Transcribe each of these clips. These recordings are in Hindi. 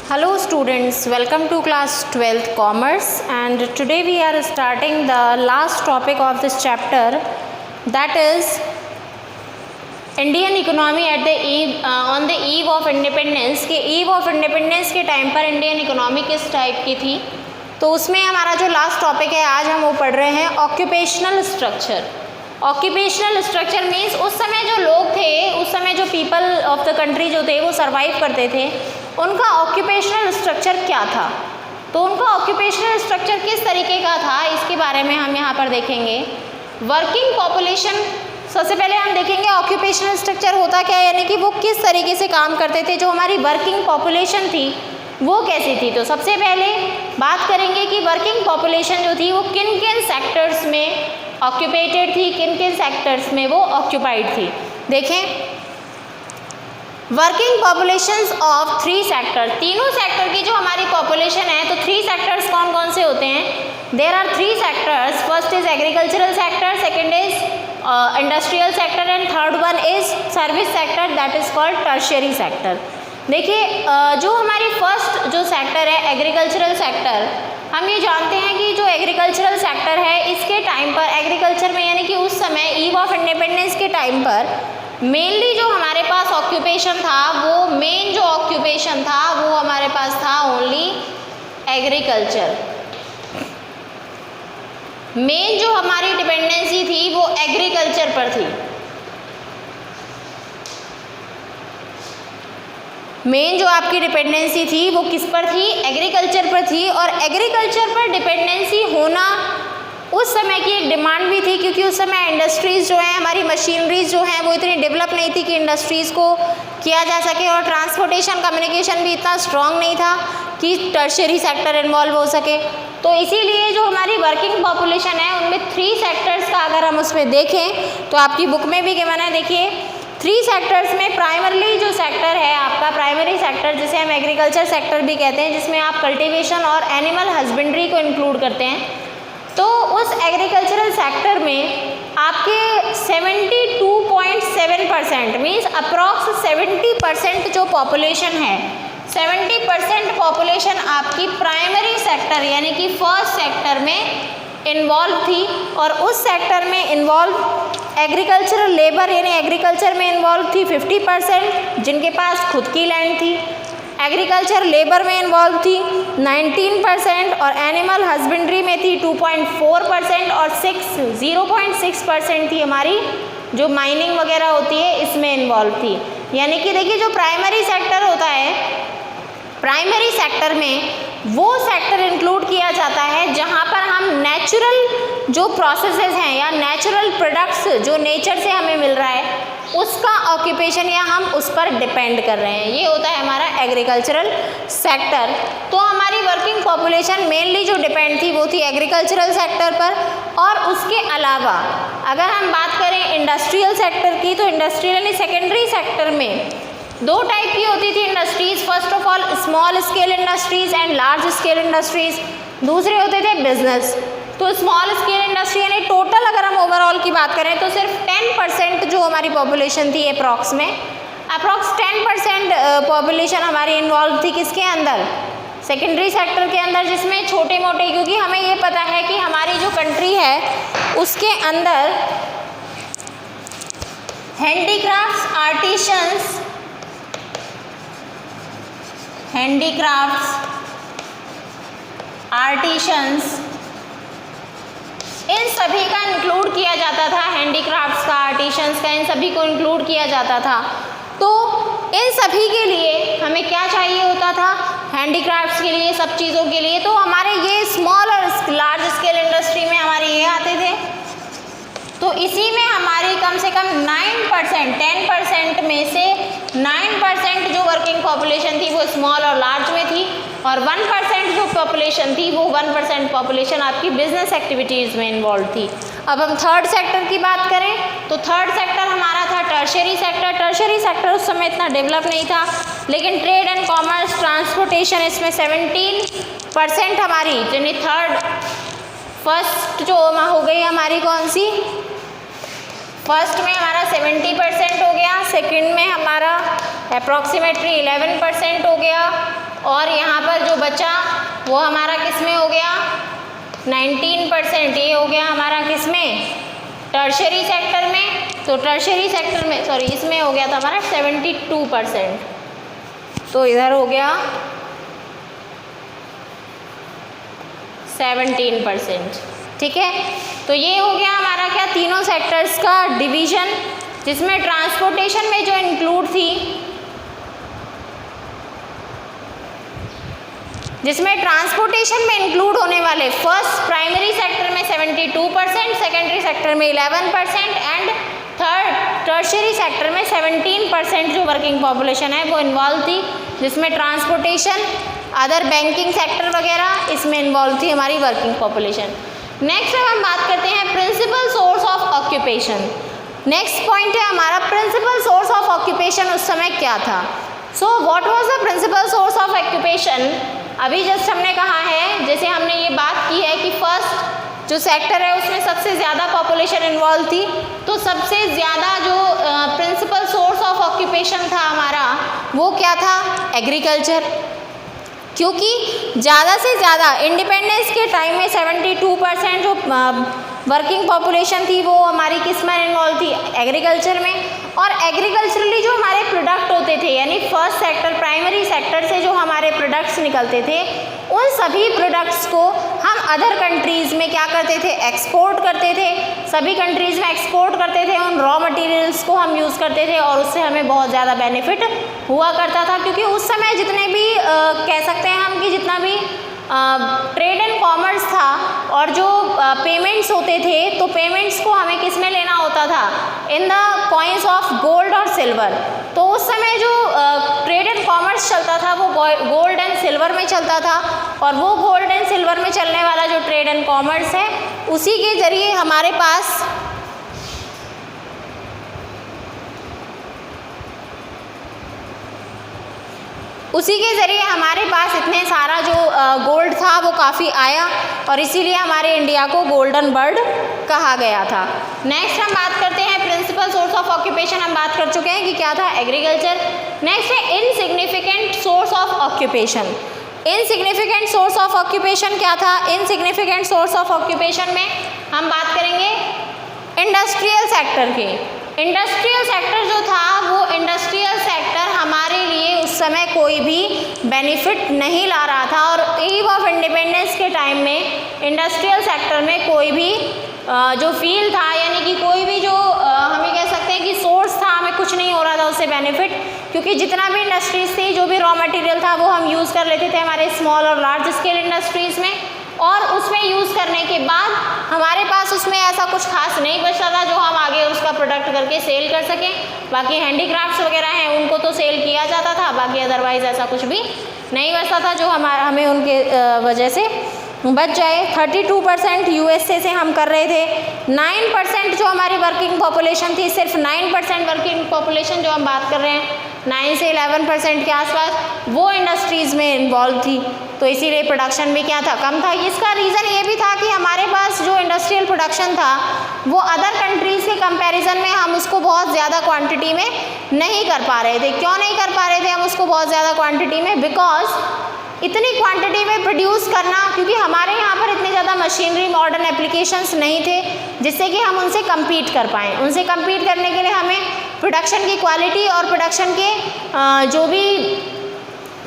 Hello students, welcome to class 12th commerce, and today we are starting the last topic of this chapter, that is Indian economy at the on the eve of independence। के eve of independence के टाइम पर इंडियन इकोनॉमी किस टाइप की थी, तो उसमें हमारा जो लास्ट टॉपिक है आज हम वो पढ़ रहे हैं occupational structure. Occupational structure means उस समय जो लोग थे, उस समय जो पीपल ऑफ द कंट्री जो थे वो सर्वाइव करते थे, उनका ऑक्यूपेशनल स्ट्रक्चर क्या था। तो उनका ऑक्यूपेशनल स्ट्रक्चर किस तरीके का था, इसके बारे में हम यहाँ पर देखेंगे। वर्किंग पॉपुलेशन, सबसे पहले हम देखेंगे ऑक्यूपेशनल स्ट्रक्चर होता क्या है, यानी कि वो किस तरीके से काम करते थे, जो हमारी वर्किंग पॉपुलेशन थी वो कैसी थी। तो सबसे पहले बात करेंगे कि वर्किंग पॉपुलेशन जो थी वो किन किन सेक्टर्स में ऑक्यूपेटेड थी, किन किन सेक्टर्स में वो ऑक्यूपाइड थी। देखें, वर्किंग पॉपुलेशंस ऑफ 3 सेक्टर, तीनों सेक्टर की जो हमारी पॉपुलेशन है, तो 3 सेक्टर्स कौन कौन से होते हैं। There are 3 sectors, first is agricultural sector, second is industrial sector and third one is service sector, that is called tertiary sector. देखिए, जो हमारी फर्स्ट जो सेक्टर है एग्रीकल्चरल सेक्टर, हम ये जानते हैं कि जो एग्रीकल्चरल सेक्टर है इसके टाइम पर एग्रीकल्चर में, यानी कि उस समय ईव ऑफ इंडिपेंडेंस के टाइम पर मेनली जो हमारे पास ऑक्यूपेशन था, वो मेन जो ऑक्यूपेशन था वो हमारे पास था ओनली एग्रीकल्चर। मेन जो हमारी डिपेंडेंसी थी वो एग्रीकल्चर पर थी। मेन जो आपकी डिपेंडेंसी थी वो किस पर थी, एग्रीकल्चर पर थी। और एग्रीकल्चर पर डिपेंडेंसी होना उस समय की एक डिमांड भी थी, क्योंकि उस समय इंडस्ट्रीज़ जो हैं, हमारी मशीनरीज जो हैं वो इतनी डेवलप नहीं थी कि इंडस्ट्रीज़ को किया जा सके, और ट्रांसपोर्टेशन कम्युनिकेशन भी इतना स्ट्रॉन्ग नहीं था कि टर्शियरी सेक्टर इन्वॉल्व हो सके। तो इसीलिए जो हमारी वर्किंग पॉपुलेशन है उनमें 3 सेक्टर्स का अगर हम उसमें देखें तो आपकी बुक में भी गिवन है। देखिए, 3 सेक्टर्स में प्राइमरली जो सेक्टर है आपका प्राइमरी सेक्टर, जिसे हम एग्रीकल्चर सेक्टर भी कहते हैं, जिसमें आप कल्टीवेशन और एनिमल हस्बेंड्री को इंक्लूड करते हैं। तो उस एग्रीकल्चरल सेक्टर में आपके 72.7% मीन्स अप्रॉक्स 70% जो पॉपुलेशन है, 70% पॉपुलेशन आपकी प्राइमरी सेक्टर यानी कि फर्स्ट सेक्टर में इन्वॉल्व थी। और उस सेक्टर में इन्वॉल्व एग्रीकल्चरल लेबर यानी एग्रीकल्चर में इन्वॉल्व थी 50%, जिनके पास खुद की लैंड थी। एग्रीकल्चर लेबर में इन्वॉल्व थी 19%, और एनिमल हस्बेंड्री में थी 2.4%, और 0.6% थी हमारी जो माइनिंग वगैरह होती है इसमें इन्वॉल्व थी। यानी कि देखिए, जो प्राइमरी सेक्टर होता है, प्राइमरी सेक्टर में वो सेक्टर इंक्लूड किया जाता है जहाँ पर हम नेचुरल जो प्रोसेसेस हैं या नेचुरल प्रोडक्ट्स जो नेचर से हमें मिल रहा है उसका ऑक्यूपेशन या हम उस पर डिपेंड कर रहे हैं, ये होता है हमारा एग्रीकल्चरल सेक्टर। तो हमारी वर्किंग पॉपुलेशन मेनली जो डिपेंड थी वो थी एग्रीकल्चरल सेक्टर पर। और उसके अलावा अगर हम बात करें इंडस्ट्रियल सेक्टर की, तो इंडस्ट्रियल यानी सेकेंडरी सेक्टर में 2 टाइप की होती थी industries. First of all small scale industries and large scale industries, दूसरे होते थे बिजनेस। तो स्मॉल स्केल इंडस्ट्री यानी टोटल अगर हम ओवरऑल की बात करें तो सिर्फ 10% जो हमारी पॉपुलेशन थी अप्रॉक्स 10% पॉपुलेशन हमारी इन्वॉल्व थी किसके अंदर, सेकेंडरी सेक्टर के अंदर, जिसमें छोटे मोटे, क्योंकि हमें ये पता है कि हमारी जो कंट्री है उसके अंदर हैंडीक्राफ्ट्स, आर्टिशंस, आर्टिशंस इन सभी का इंक्लूड किया जाता था। हैंडीक्राफ्ट्स का, आर्टिशंस का, इन सभी को इंक्लूड किया जाता था। तो इन सभी के लिए हमें क्या चाहिए होता था, हैंडीक्राफ्ट्स के लिए, सब चीज़ों के लिए, तो हमारे ये स्मॉल और लार्ज स्केल इंडस्ट्री में हमारे ये आते थे। तो इसी में हमारी कम से कम 9%, 10% में से 9% जो वर्किंग पॉपुलेशन थी वो स्मॉल और लार्ज में थी, और 1% जो पॉपुलेशन थी वो 1% पॉपुलेशन आपकी बिजनेस एक्टिविटीज़ में इन्वॉल्व थी। अब हम थर्ड सेक्टर की बात करें तो थर्ड सेक्टर हमारा था टर्शियरी सेक्टर। टर्शियरी सेक्टर उस समय इतना डेवलप नहीं था, लेकिन ट्रेड एंड कॉमर्स, ट्रांसपोर्टेशन, इसमें 17% हमारी, यानी फर्स्ट जो हो गई हमारी कौन सी, फर्स्ट में हमारा 70% हो गया, सेकंड में हमारा अप्रॉक्सीमेटली 11% हो गया, और यहाँ पर जो बचा वो हमारा किस में हो गया 19%, ये हो गया हमारा किस में टर्शरी सेक्टर में। तो टर्शरी सेक्टर में सॉरी इसमें हो गया था हमारा 72%, तो इधर हो गया 17%। ठीक है, तो ये हो गया हमारा क्या तीनों सेक्टर्स का डिवीजन, जिसमें ट्रांसपोर्टेशन में जो इंक्लूड थी, जिसमें ट्रांसपोर्टेशन में इंक्लूड होने वाले फर्स्ट प्राइमरी सेक्टर में 72%, सेकेंडरी सेक्टर में 11% एंड थर्ड टर्शरी सेक्टर में 17% जो वर्किंग पॉपुलेशन है वो इन्वॉल्व थी, जिसमें ट्रांसपोर्टेशन, अदर बैंकिंग सेक्टर वगैरह इसमें इन्वॉल्व थी हमारी वर्किंग पॉपुलेशन। नेक्स्ट अब हम बात करते हैं principal source of occupation. Next point है हमारा प्रिंसिपल सोर्स ऑफ ऑक्यूपेशन उस समय क्या था। So what was the principal source of occupation. अभी जस्ट हमने कहा है, जैसे हमने ये बात की है कि फर्स्ट जो सेक्टर है उसमें सबसे ज़्यादा पॉपुलेशन इन्वॉल्व थी, तो सबसे ज़्यादा जो प्रिंसिपल सोर्स ऑफ ऑक्यूपेशन था हमारा वो क्या था एग्रीकल्चर, क्योंकि ज़्यादा से ज़्यादा इंडिपेंडेंस के टाइम में 72% जो वर्किंग पॉपुलेशन थी वो हमारी किस में इन्वॉल्व थी एग्रीकल्चर में। और एग्रीकल्चरली जो हमारे प्रोडक्ट होते थे, यानी फर्स्ट सेक्टर प्राइमरी सेक्टर से जो हमारे प्रोडक्ट्स निकलते थे, उन सभी प्रोडक्ट्स को हम अदर कंट्रीज़ में क्या करते थे एक्सपोर्ट करते थे, सभी कंट्रीज़ में एक्सपोर्ट करते थे, उन रॉ मटेरियल्स को हम यूज़ करते थे और उससे हमें बहुत ज़्यादा बेनिफिट हुआ करता था। क्योंकि उस समय जितने भी कह सकते हैं हम कि जितना भी ट्रेड एंड कॉमर्स था और जो पेमेंट्स होते थे, तो पेमेंट्स को हमें किस में लेना होता था in the coins of gold और सिल्वर। तो उस समय जो ट्रेड एंड कॉमर्स चलता था वो गोल्ड एंड सिल्वर में चलता था, और वो गोल्ड एंड सिल्वर में चलने वाला जो ट्रेड एंड कॉमर्स है उसी के ज़रिए हमारे पास इतने सारा जो गोल्ड था वो काफ़ी आया, और इसीलिए हमारे इंडिया को गोल्डन बर्ड कहा गया था। नेक्स्ट हम बात करते हैं प्रिंसिपल सोर्स ऑफ ऑक्यूपेशन, हम बात कर चुके हैं कि क्या था एग्रीकल्चर। नेक्स्ट है insignificant source of occupation. Insignificant source of occupation क्या था। इनसिग्निफिकेंट सोर्स ऑफ ऑक्यूपेशन में हम बात करेंगे इंडस्ट्रियल सेक्टर की। इंडस्ट्रियल सेक्टर जो था वो इंडस्ट्रियल सेक्टर हमारे लिए उस समय कोई भी बेनिफिट नहीं ला रहा था, और ईव ऑफ इंडिपेंडेंस के टाइम में इंडस्ट्रियल सेक्टर में कोई भी जो फील्ड था, यानी कि कोई भी जो हमें कह सकते हैं कि सोर्स था, हमें कुछ नहीं हो रहा था उससे बेनिफिट, क्योंकि जितना भी इंडस्ट्रीज थी, जो भी रॉ मटेरियल था वो हम यूज़ कर लेते थे हमारे स्मॉल और लार्ज स्केल इंडस्ट्रीज़ में, और उसमें यूज़ करने के बाद हमारे पास उसमें ऐसा कुछ खास नहीं बचता था जो हम आगे उसका प्रोडक्ट करके सेल कर सकें। बाकी हैंडीक्राफ्ट्स वगैरह हैं उनको तो सेल किया जाता था, बाकी अदरवाइज़ ऐसा कुछ भी नहीं बचता था जो हमें उनके वजह से बच जाए। 32% यूएसए से हम कर रहे थे। 9% जो हमारी वर्किंग पॉपुलेशन थी, सिर्फ 9% वर्किंग पॉपुलेशन जो हम बात कर रहे हैं 9 से 11% के आसपास, वो इंडस्ट्रीज़ में इन्वॉल्व थी, तो इसीलिए प्रोडक्शन भी क्या था कम था। इसका रीज़न ये भी था कि हमारे पास जो इंडस्ट्रियल प्रोडक्शन था वो अदर कंट्रीज़ के कंपैरिजन में हम उसको बहुत ज़्यादा क्वांटिटी में नहीं कर पा रहे थे। क्यों नहीं कर पा रहे थे हम उसको बहुत ज़्यादा क्वांटिटी में? बिकॉज इतनी क्वांटिटी में प्रोड्यूस करना, क्योंकि हमारे यहाँ पर इतनी ज़्यादा मशीनरी मॉडर्न एप्लीकेशंस नहीं थे जिससे कि हम उनसे कम्पीट कर पाएँ। उनसे कम्पीट करने के लिए हमें प्रोडक्शन की क्वालिटी और प्रोडक्शन के जो भी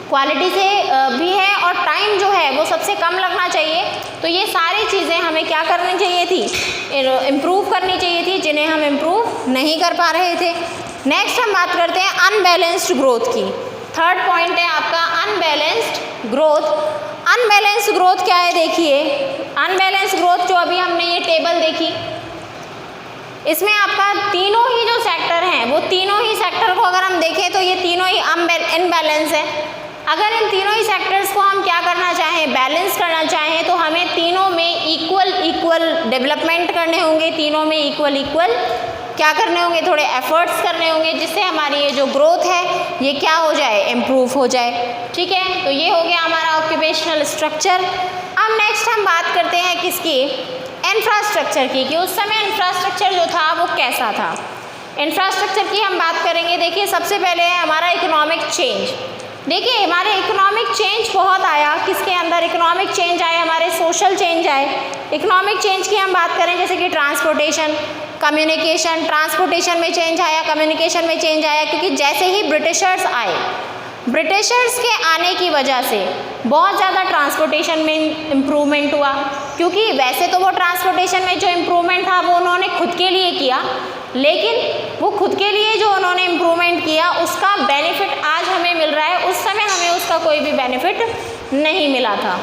क्वालिटी से भी है और टाइम जो है वो सबसे कम लगना चाहिए। तो ये सारी चीज़ें हमें क्या करनी चाहिए थी, इम्प्रूव करनी चाहिए थी, जिन्हें हम इम्प्रूव नहीं कर पा रहे थे। नेक्स्ट हम बात करते हैं अनबैलेंस्ड ग्रोथ की। थर्ड पॉइंट है आपका अनबैलेंस्ड ग्रोथ। अनबैलेंस्ड ग्रोथ क्या है देखिए, अनबैलेंस्ड ग्रोथ जो अभी हमने ये टेबल देखी, इसमें आपका तीनों ही जो सेक्टर हैं वो तीनों ही सेक्टर को अगर हम देखें तो ये तीनों ही इनबैलेंस है। अगर इन तीनों ही सेक्टर्स को हम क्या करना चाहें, बैलेंस करना चाहें, तो हमें तीनों में इक्वल डेवलपमेंट करने होंगे, तीनों में इक्वल क्या करने होंगे, थोड़े एफर्ट्स करने होंगे, जिससे हमारी ये जो ग्रोथ है ये क्या हो जाए, इम्प्रूव हो जाए। ठीक है, तो ये हो गया हमारा ऑक्यूपेशनल स्ट्रक्चर। अब नेक्स्ट हम बात करते हैं किसकी, इंफ्रास्ट्रक्चर की, कि उस समय इंफ्रास्ट्रक्चर जो था वो कैसा था। इंफ्रास्ट्रक्चर की हम बात करेंगे। देखिए सबसे पहले है हमारा इकोनॉमिक चेंज। देखिए हमारे इकोनॉमिक चेंज बहुत आया, किसके अंदर इकोनॉमिक चेंज आए, हमारे सोशल चेंज आए। इकोनॉमिक चेंज की हम बात करें जैसे कि ट्रांसपोर्टेशन, कम्युनिकेशन, ट्रांसपोर्टेशन में चेंज आया, कम्युनिकेशन में चेंज आया, क्योंकि जैसे ही ब्रिटिशर्स आए, ब्रिटिशर्स के आने की वजह से बहुत ज़्यादा ट्रांसपोर्टेशन में इम्प्रूवमेंट हुआ, क्योंकि वैसे तो वो ट्रांसपोर्टेशन में जो इम्प्रूवमेंट था वो उन्होंने खुद के लिए किया, लेकिन वो खुद के लिए जो उन्होंने इम्प्रूवमेंट किया उसका बेनिफिट आज हमें मिल रहा है, उस समय हमें उसका कोई भी बेनिफिट नहीं मिला था।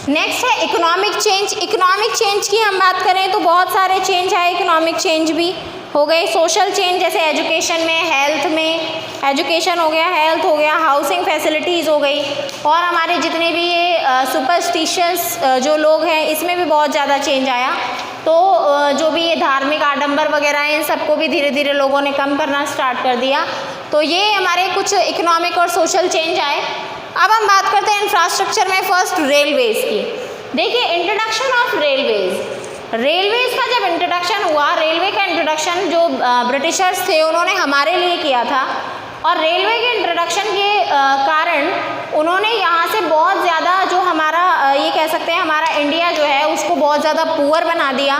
नेक्स्ट है इकोनॉमिक चेंज। इकोनॉमिक चेंज की हम बात करें तो बहुत सारे चेंज है, इकोनॉमिक चेंज भी हो गए। सोशल चेंज जैसे एजुकेशन में, हेल्थ में, एजुकेशन हो गया, हेल्थ हो गया, हाउसिंग फैसिलिटीज़ हो गई, और हमारे जितने भी ये सुपरस्टिशियस जो लोग हैं इसमें भी बहुत ज़्यादा चेंज आया। तो जो भी ये धार्मिक आडंबर वगैरह हैं इन सबको भी धीरे धीरे लोगों ने कम करना स्टार्ट कर दिया। तो ये हमारे कुछ इकोनॉमिक और सोशल चेंज आए। अब हम बात करते हैं इंफ्रास्ट्रक्चर में फर्स्ट रेलवेज़ की। देखिए इंट्रोडक्शन ऑफ रेलवेज़ का जब इंट्रोडक्शन हुआ, रेलवे का इंट्रोडक्शन जो ब्रिटिशर्स थे उन्होंने हमारे लिए किया था, और रेलवे के इंट्रोडक्शन के कारण उन्होंने यहाँ से बहुत ज़्यादा जो हमारा ये कह सकते हैं हमारा इंडिया जो है उसको बहुत ज़्यादा पुअर बना दिया।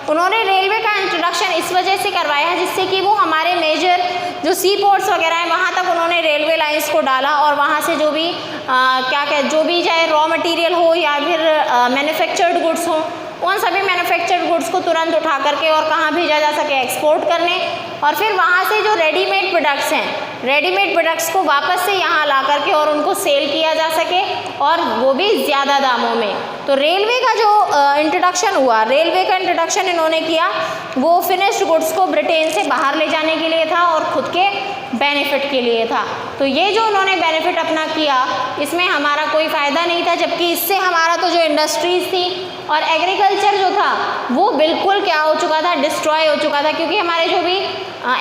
उन्होंने रेलवे का इंट्रोडक्शन इस वजह से करवाया जिससे कि वो हमारे मेजर जो सी पोर्ट्स वगैरह हैं वहाँ तक उन्होंने रेलवे लाइंस को डाला, और वहाँ से जो भी जो भी चाहे रॉ मटेरियल हो या फिर मैन्युफैक्चर्ड गुड्स हो, उन सभी मैन्युफैक्चर्ड गुड्स को तुरंत उठा करके और कहाँ भेजा जा सके, एक्सपोर्ट करने, और फिर वहाँ से जो रेडीमेड प्रोडक्ट्स हैं, रेडीमेड प्रोडक्ट्स को वापस से यहाँ ला करके और उनको सेल किया जा सके, और वो भी ज़्यादा दामों में। तो रेलवे का जो इंट्रोडक्शन हुआ, रेलवे का इंट्रोडक्शन इन्होंने किया वो फिनिश्ड गुड्स को ब्रिटेन से बाहर ले जाने के लिए था और खुद के बेनिफिट के लिए था। तो ये जो उन्होंने बेनिफिट अपना किया इसमें हमारा कोई फ़ायदा नहीं था, जबकि इससे हमारा तो जो इंडस्ट्रीज़ थी और एग्रीकल्चर जो था वो बिल्कुल क्या हो चुका था, डिस्ट्रॉय हो चुका था, क्योंकि हमारे जो भी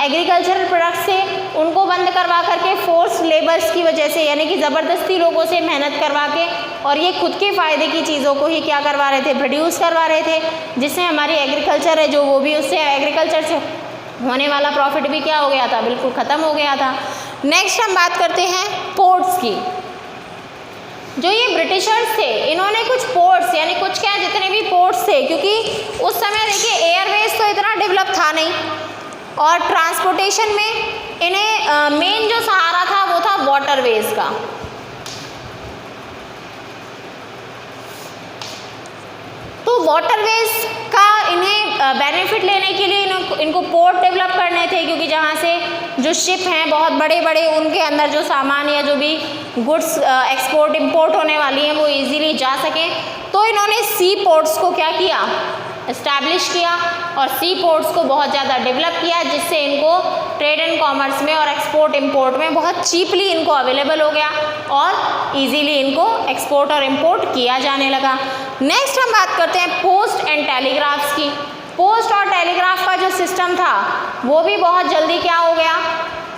एग्रीकल्चरल प्रोडक्ट्स थे उनको बंद करवा करके फोर्स लेबर्स की वजह से, यानी कि ज़बरदस्ती लोगों से मेहनत करवा के, और ये खुद के फ़ायदे की चीज़ों को ही क्या करवा रहे थे, प्रोड्यूस करवा रहे थे, जिससे हमारी एग्रीकल्चर है जो वो भी उससे एग्रीकल्चर से होने वाला प्रॉफिट भी क्या हो गया था, बिल्कुल ख़त्म हो गया था। नेक्स्ट हम बात करते हैं पोर्ट्स की। जो ये ब्रिटिशर्स थे इन्होंने कुछ पोर्ट्स यानी कुछ क्या जितने भी पोर्ट्स थे, क्योंकि उस समय देखिए एयरवेज तो इतना डेवलप था नहीं, और ट्रांसपोर्टेशन में इन्हें मेन जो सहारा था वो था वाटरवेज का। तो वाटरवेज का इन्हें बेनिफिट लेने के लिए इनको पोर्ट डेवलप करने थे, क्योंकि जहाँ से जो शिप हैं बहुत बड़े बड़े उनके अंदर जो सामान या जो भी गुड्स एक्सपोर्ट इंपोर्ट होने वाली हैं वो इजीली जा सकें। तो इन्होंने सी पोर्ट्स को क्या किया, इस्टेब्लिश किया, और सी पोर्ट्स को बहुत ज़्यादा डेवलप किया, जिससे इनको ट्रेड एंड कॉमर्स में और एक्सपोर्ट इंपोर्ट में बहुत चीपली इनको अवेलेबल हो गया और इजीली इनको एक्सपोर्ट और इंपोर्ट किया जाने लगा। नेक्स्ट हम बात करते हैं पोस्ट एंड टेलीग्राफ्स की। पोस्ट और टेलीग्राफ का जो सिस्टम था वो भी बहुत जल्दी क्या हो गया,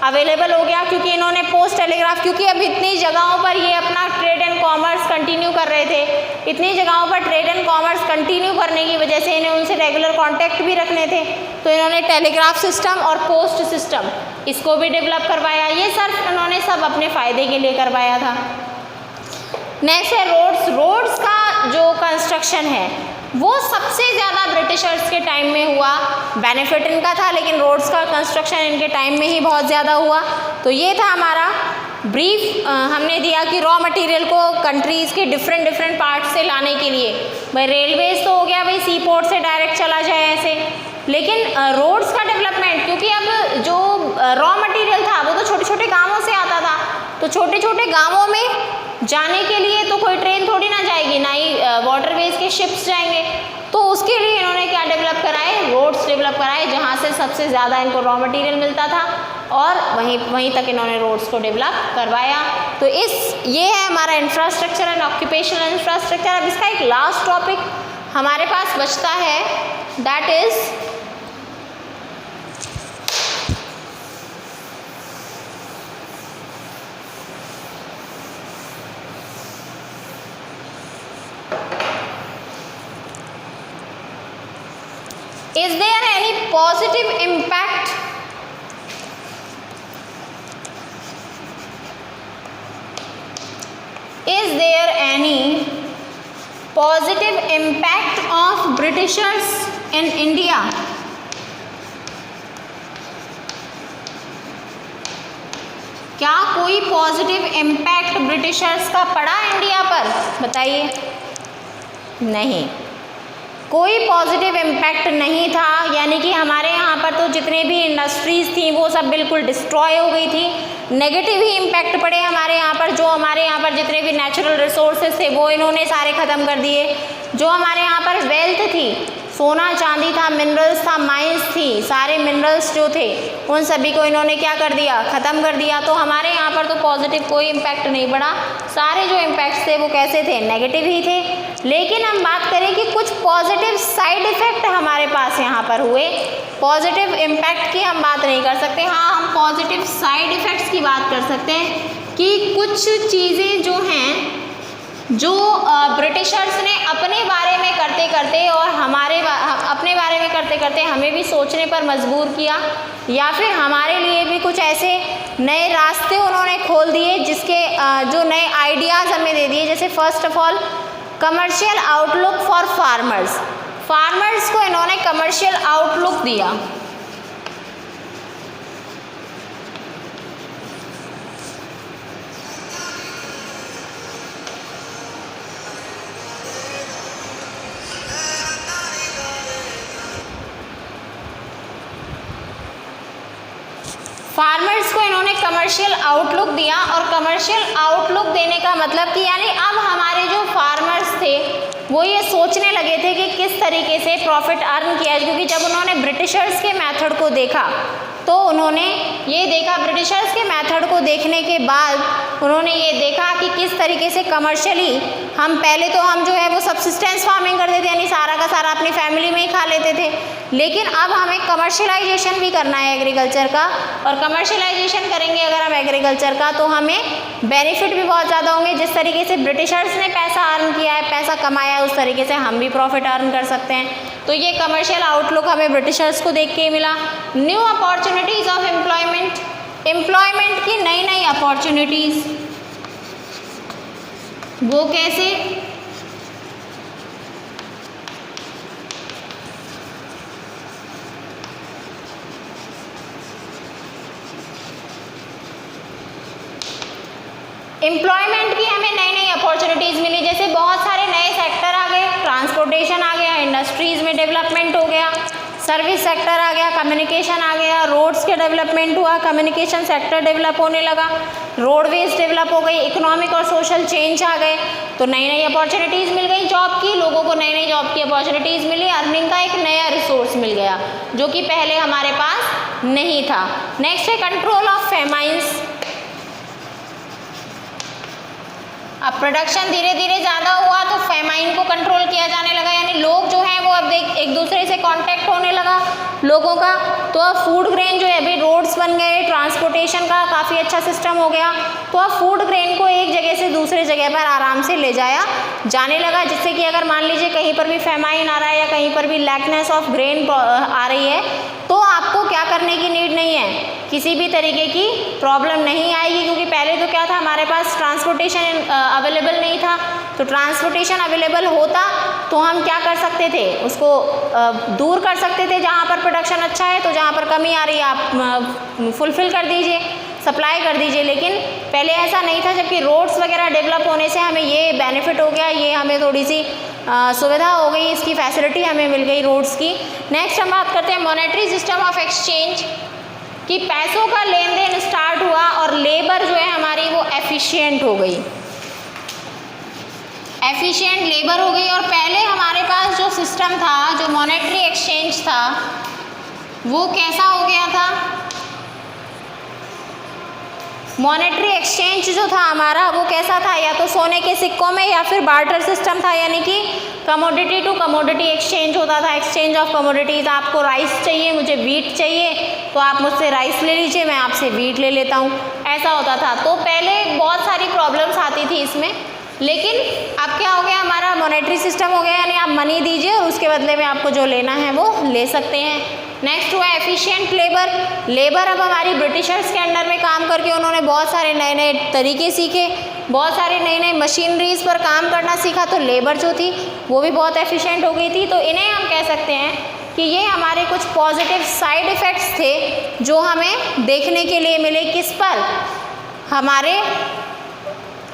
अवेलेबल हो गया, क्योंकि इन्होंने पोस्ट टेलीग्राफ, क्योंकि अब इतनी जगहों पर ये अपना ट्रेड एंड कॉमर्स कंटिन्यू कर रहे थे, इतनी जगहों पर ट्रेड एंड कॉमर्स कंटिन्यू करने की वजह से इन्हें उनसे रेगुलर कांटेक्ट भी रखने थे, तो इन्होंने टेलीग्राफ सिस्टम और पोस्ट सिस्टम इसको भी डेवलप करवाया। ये सिर्फ इन्होंने सब अपने फ़ायदे के लिए करवाया था। नेक्स्ट है रोड्स। रोड्स का जो कंस्ट्रक्शन है वो सबसे ज़्यादा ब्रिटिशर्स के टाइम में हुआ, बेनिफिट इनका था, लेकिन रोड्स का कंस्ट्रक्शन इनके टाइम में ही बहुत ज़्यादा हुआ। तो ये था हमारा ब्रीफ, हमने दिया कि रॉ मटेरियल को कंट्रीज़ के डिफरेंट पार्ट से लाने के लिए भाई रेलवेज तो हो गया, भाई सी पोर्ट से डायरेक्ट चला जाए ऐसे, लेकिन रोड्स का डेवलपमेंट, क्योंकि अब जो रॉ मटेरियल था वो तो छोटे छोटे गाँवों से आता था, तो छोटे छोटे गाँवों में जाने के लिए तो कोई ट्रेन थोड़ी ना जाएगी, ना ही वाटरवेज के शिप्स जाएंगे, तो उसके लिए इन्होंने क्या डेवलप कराए, रोड्स डेवलप कराए, जहाँ से सबसे ज़्यादा इनको रॉ मटेरियल मिलता था, और वहीं तक इन्होंने रोड्स को डेवलप करवाया। तो ये है हमारा इंफ्रास्ट्रक्चर एंड ऑक्यूपेशनल इंफ्रास्ट्रक्चर। अब इसका एक लास्ट टॉपिक हमारे पास बचता है, that is Is there any positive impact is there any positive impact of Britishers in India? क्या कोई पॉजिटिव इम्पैक्ट ब्रिटिशर्स का पड़ा इंडिया पर? बताइए। नहीं, कोई पॉजिटिव इम्पैक्ट नहीं था। यानी कि हमारे यहाँ पर तो जितने भी इंडस्ट्रीज़ थी वो सब बिल्कुल डिस्ट्रॉय हो गई थी। नेगेटिव ही इम्पैक्ट पड़े हमारे यहाँ पर। जो हमारे यहाँ पर जितने भी नेचुरल रिसोर्सेज थे वो इन्होंने सारे ख़त्म कर दिए। जो हमारे यहाँ पर वेल्थ थी, सोना चांदी था, मिनरल्स था, माइंस थी, सारे मिनरल्स जो थे उन सभी को इन्होंने क्या कर दिया? ख़त्म कर दिया। तो हमारे यहाँ पर तो पॉजिटिव कोई इम्पैक्ट नहीं पड़ा। सारे जो इम्पैक्ट्स थे वो कैसे थे? नेगेटिव ही थे। लेकिन हम बात करें कि कुछ पॉजिटिव साइड इफ़ेक्ट हमारे पास यहाँ पर हुए। पॉजिटिव इम्पैक्ट की हम बात नहीं कर सकते, हाँ हम पॉजिटिव साइड इफ़ेक्ट्स की बात कर सकते हैं कि कुछ चीज़ें जो हैं जो ब्रिटिशर्स ने अपने बारे में करते करते और अपने बारे में करते करते हमें भी सोचने पर मजबूर किया, या फिर हमारे लिए भी कुछ ऐसे नए रास्ते उन्होंने खोल दिए जिसके जो नए आइडियाज़ हमें दे दिए। जैसे first of all commercial outlook for farmers. Farmers को इन्होंने कमर्शियल आउटलुक दिया। फार्मर्स को इन्होंने कमर्शियल आउटलुक दिया। और कमर्शियल आउटलुक देने का मतलब कि यानी अब हमारे जो फार्मर्स थे वो ये सोचने लगे थे कि किस तरीके से प्रॉफिट अर्न किया जाए। क्योंकि जब उन्होंने ब्रिटिशर्स के मेथड को देखा तो उन्होंने ये देखा, ब्रिटिशर्स के मेथड को देखने के बाद उन्होंने ये देखा कि किस तरीके से कमर्शियली हम पहले तो हम जो है वो सब्सिस्टेंस फार्मिंग करते थे, यानी सारा का सारा अपनी फैमिली में ही खा लेते थे। लेकिन अब हमें कमर्शियलाइजेशन भी करना है एग्रीकल्चर का, और कमर्शियलाइजेशन करेंगे अगर हम एग्रीकल्चर का तो हमें बेनिफिट भी बहुत ज़्यादा होंगे। जिस तरीके से ब्रिटिशर्स ने पैसा अर्न किया है, पैसा कमाया है, उस तरीके से हम भी प्रॉफिट अर्न कर सकते हैं। तो ये कमर्शियल आउटलुक हमें ब्रिटिशर्स को देख के मिला। New opportunities of employment, employment की नई नई अपॉर्चुनिटीज़, वो कैसे? एम्प्लॉयमेंट की हमें नई नई अपॉर्चुनिटीज़ मिली। जैसे बहुत सारे नए सेक्टर आ गए, ट्रांसपोर्टेशन आ गया, इंडस्ट्रीज़ में डेवलपमेंट हो गया, सर्विस सेक्टर आ गया, कम्युनिकेशन आ गया, रोड्स के डेवलपमेंट हुआ, कम्युनिकेशन सेक्टर डेवलप होने लगा, रोडवेज डेवलप हो गई, इकोनॉमिक और सोशल चेंज आ गए। तो नई नई अपॉर्चुनिटीज़ मिल गई जॉब की, लोगों को नई नई जॉब की अपॉर्चुनिटीज़ मिली, अर्निंग का एक नया रिसोर्स मिल गया जो कि पहले हमारे पास नहीं था। नेक्स्ट है कंट्रोल ऑफ फेमाइंस। अब प्रोडक्शन धीरे धीरे ज़्यादा हुआ तो फेमाइन को कंट्रोल किया जाने लगा, यानी लोग जो हैं वो अब एक दूसरे से कांटेक्ट होने लगा लोगों का। तो अब फूड ग्रेन जो है, अभी रोड्स बन गए, ट्रांसपोर्टेशन का काफ़ी अच्छा सिस्टम हो गया, तो अब फूड ग्रेन को एक जगह से दूसरे जगह पर आराम से ले जाया जाने लगा। जिससे कि अगर मान लीजिए कहीं पर भी फेमाइन आ रहा है या कहीं पर भी लैकनेस ऑफ ग्रेन आ रही है तो आपको क्या करने की नीड नहीं है, किसी भी तरीके की प्रॉब्लम नहीं आएगी। क्योंकि पहले तो क्या था, हमारे पास ट्रांसपोर्टेशन अवेलेबल नहीं था। तो ट्रांसपोर्टेशन अवेलेबल होता तो हम क्या कर सकते थे, उसको दूर कर सकते थे। जहाँ पर प्रोडक्शन अच्छा है तो जहाँ पर कमी आ रही है आप फुलफिल कर दीजिए, सप्लाई कर दीजिए। लेकिन पहले ऐसा नहीं था, जबकि रोड्स वगैरह डेवलप होने से हमें ये बेनिफिट हो गया, ये हमें थोड़ी सी सुविधा हो गई, इसकी फैसिलिटी हमें मिल गई रोड्स की। नेक्स्ट हम बात करते हैं मॉनेटरी सिस्टम ऑफ एक्सचेंज, कि पैसों का लेन देन स्टार्ट हुआ और लेबर जो है हमारी वो एफिशिएंट हो गई, एफिशिएंट लेबर हो गई। और पहले हमारे पास जो सिस्टम था, जो मॉनेटरी एक्सचेंज था, वो कैसा हो गया था? मॉनेटरी एक्सचेंज जो था हमारा वो कैसा था, या तो सोने के सिक्कों में या फिर बार्टर सिस्टम था, यानी कि कमोडिटी टू कमोडिटी एक्सचेंज होता था, एक्सचेंज ऑफ कमोडिटीज़। आपको राइस चाहिए, मुझे वीट चाहिए, तो आप मुझसे राइस ले लीजिए, मैं आपसे वीट ले लेता हूँ, ऐसा होता था। तो पहले बहुत सारी प्रॉब्लम्स आती थी इसमें, लेकिन अब क्या हो गया, हमारा मॉनेटरी सिस्टम हो गया, यानी आप मनी दीजिए और उसके बदले में आपको जो लेना है वो ले सकते हैं। नेक्स्ट हुआ एफिशिएंट लेबर। लेबर अब हमारी ब्रिटिशर्स के अंडर में काम करके उन्होंने बहुत सारे नए नए तरीके सीखे, बहुत सारे नई नई मशीनरीज पर काम करना सीखा, तो लेबर जो थी वो भी बहुत एफिशिएंट हो गई थी। तो इन्हें हम कह सकते हैं कि ये हमारे कुछ पॉजिटिव साइड इफ़ेक्ट्स थे जो हमें देखने के लिए मिले, किस पर, हमारे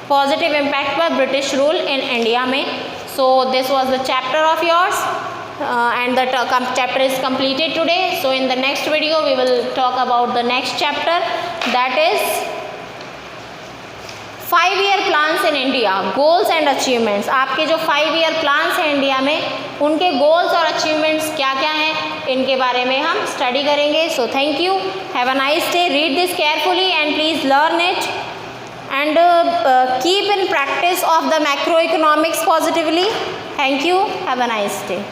पॉजिटिव इम्पैक्ट पर ब्रिटिश रूल इन इंडिया में। So this was the chapter of yours and the chapter is completed today. So in the next video we will talk about the next chapter, that is 5-year plans in India, goals and achievements। आपके जो 5-year plans हैं इंडिया में, उनके goals और achievements क्या क्या हैं, इनके बारे में हम स्टडी करेंगे। So thank you, have a nice day, read this carefully and please learn it and keep in practice of the macroeconomics positively. Thank you, have a nice day.